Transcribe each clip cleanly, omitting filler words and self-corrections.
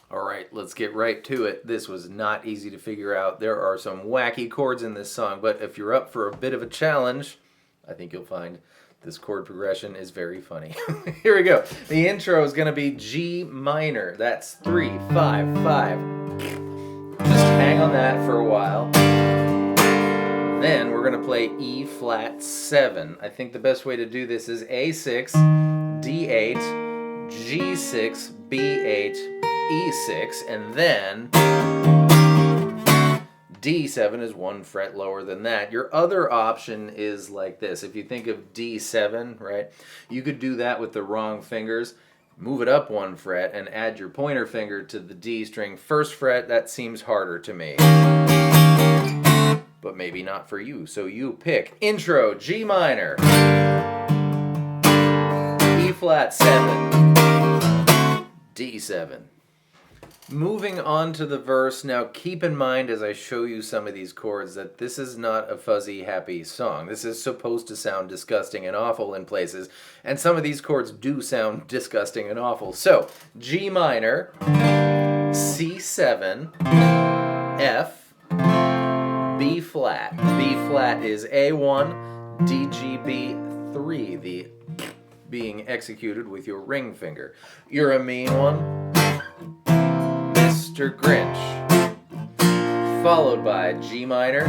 All right, let's get right to it. This was not easy to figure out. There are some wacky chords in this song, but if you're up for a bit of a challenge, I think you'll find this chord progression is very funny. Here we go. The intro is going to be G minor. That's 3, 5, 5. Just hang on that for a while. Then we're going to play E flat 7. I think the best way to do this is A6, D8, G6, B8, E6, and then D7 is 1 fret lower than that. Your other option is like this. If you think of D7, right, you could do that with the wrong fingers. Move it up 1 fret and add your pointer finger to the D string 1st fret. That seems harder to me, but maybe not for you. So you pick intro, G minor, E flat 7, D7. Moving on to the verse, now keep in mind as I show you some of these chords that this is not a fuzzy, happy song. This is supposed to sound disgusting and awful in places, and some of these chords do sound disgusting and awful. So, G minor, C7, F, B flat. B flat is A1, D, G, B3, the being executed with your ring finger. You're a mean one. Mr. Grinch, followed by G minor,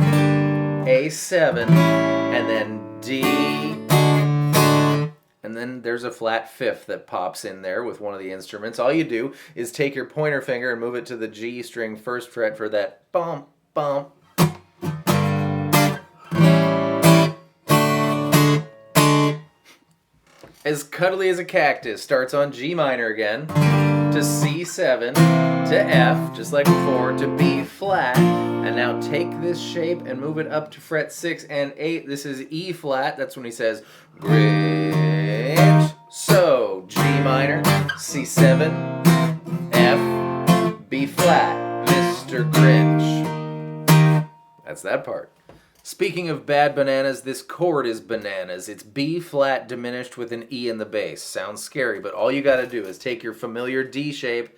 A7, and then D, and then there's a flat 5th that pops in there with one of the instruments. All you do is take your pointer finger and move it to the G string 1st fret for that bump, bump. As cuddly as a cactus starts on G minor again, to C7, to F, just like before, to B flat, and now take this shape and move it up to fret 6 and 8. This is E flat. That's when he says, Grinch. So, G minor, C7, F, B flat, Mr. Grinch. That's that part. Speaking of bad bananas, this chord is bananas. It's B flat diminished with an E in the bass. Sounds scary, but all you got to do is take your familiar D shape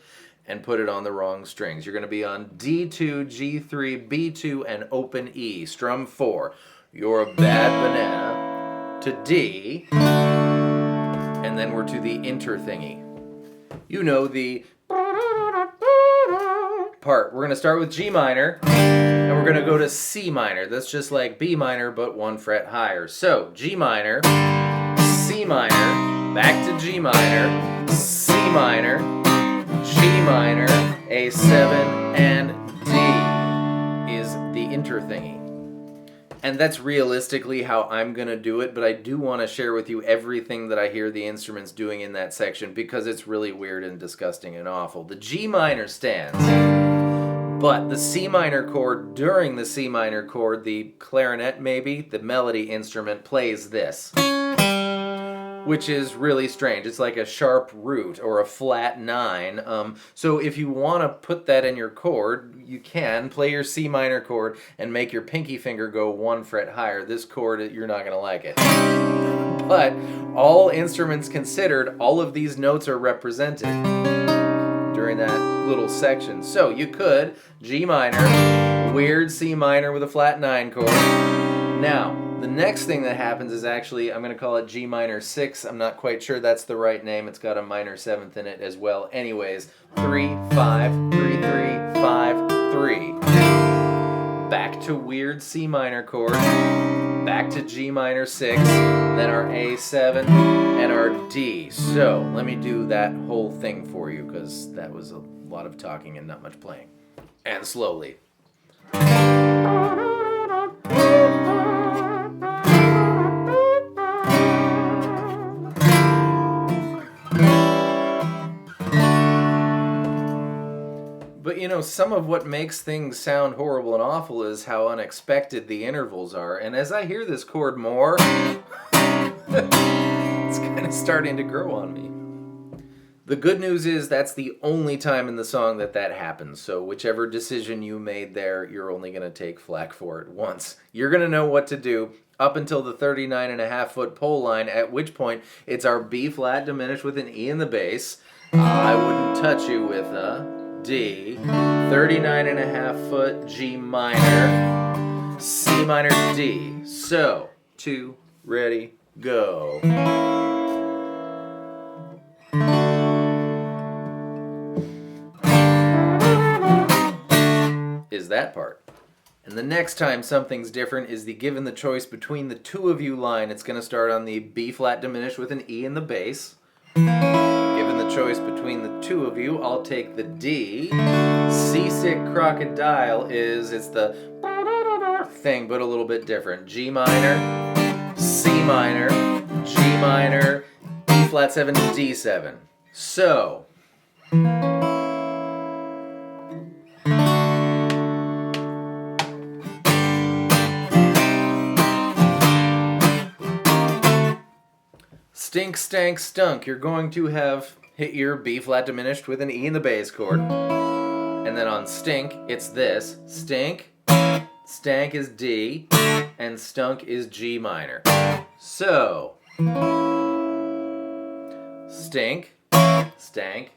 and put it on the wrong strings. You're going to be on D2, G3, B2, and open E. Strum 4. You're a bad banana to D, and then we're to the inter thingy. You know the part. We're going to start with G minor, and we're going to go to C minor. That's just like B minor, but 1 fret higher. So, G minor, C minor, back to G minor, C minor, G minor, A7, and D is the inter thingy. And that's realistically how I'm going to do it, but I do want to share with you everything that I hear the instruments doing in that section because it's really weird and disgusting and awful. The G minor stands, but the C minor chord, during the C minor chord, the clarinet maybe, the melody instrument plays this, which is really strange. It's like a sharp root or a flat 9. So if you want to put that in your chord, you can play your C minor chord and make your pinky finger go 1 fret higher. This chord, you're not going to like it. But all instruments considered, all of these notes are represented during that little section. So you could G minor, weird C minor with a flat 9 chord. Now, the next thing that happens is actually, I'm going to call it G minor 6. I'm not quite sure that's the right name. It's got a minor 7th in it as well. Anyways, 3, 5, 3, 3, 5, 3. Back to weird C minor chord. Back to G minor 6. Then our A7 and our D. So, let me do that whole thing for you because that was a lot of talking and not much playing. And slowly. But you know, some of what makes things sound horrible and awful is how unexpected the intervals are. And as I hear this chord more, it's kind of starting to grow on me. The good news is that's the only time in the song that happens. So whichever decision you made there, you're only going to take flack for it once. You're going to know what to do up until the 39.5-foot pole line, at which point it's our B flat diminished with an E in the bass. I wouldn't touch you with a D, 39.5 foot G minor, C minor, D. So, 2, ready, go. Is that part. And the next time something's different is the given the choice between the two of you line. It's going to start on the B flat diminished with an E in the bass. Given the choice between the two of you, I'll take the D. Seasick Crocodile it's the thing, but a little bit different. G minor, C minor, G minor, E flat 7, D7. So, stink, stank, stunk. You're going to have hit your B flat diminished with an E in the bass chord. And then on stink, it's this. Stink, stank is D, and stunk is G minor. So, stink, stank,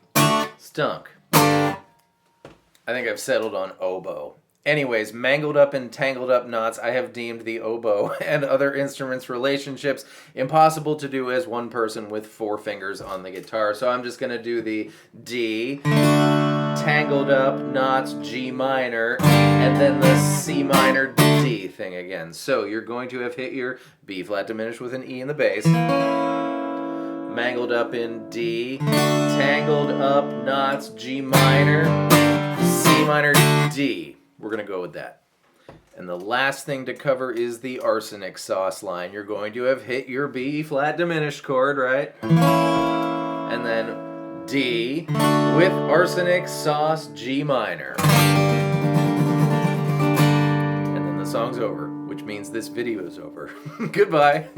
stunk. I think I've settled on oboe. Anyways, mangled up and tangled up knots, I have deemed the oboe and other instruments' relationships impossible to do as one person with 4 fingers on the guitar. So I'm just going to do the D, tangled up knots, G minor, and then the C minor, D thing again. So you're going to have hit your B flat diminished with an E in the bass, mangled up in D, tangled up knots, G minor, C minor, D. We're going to go with that. And the last thing to cover is the arsenic sauce line. You're going to have hit your B flat diminished chord, right? And then D with arsenic sauce G minor. And then the song's over, which means this video is over. Goodbye.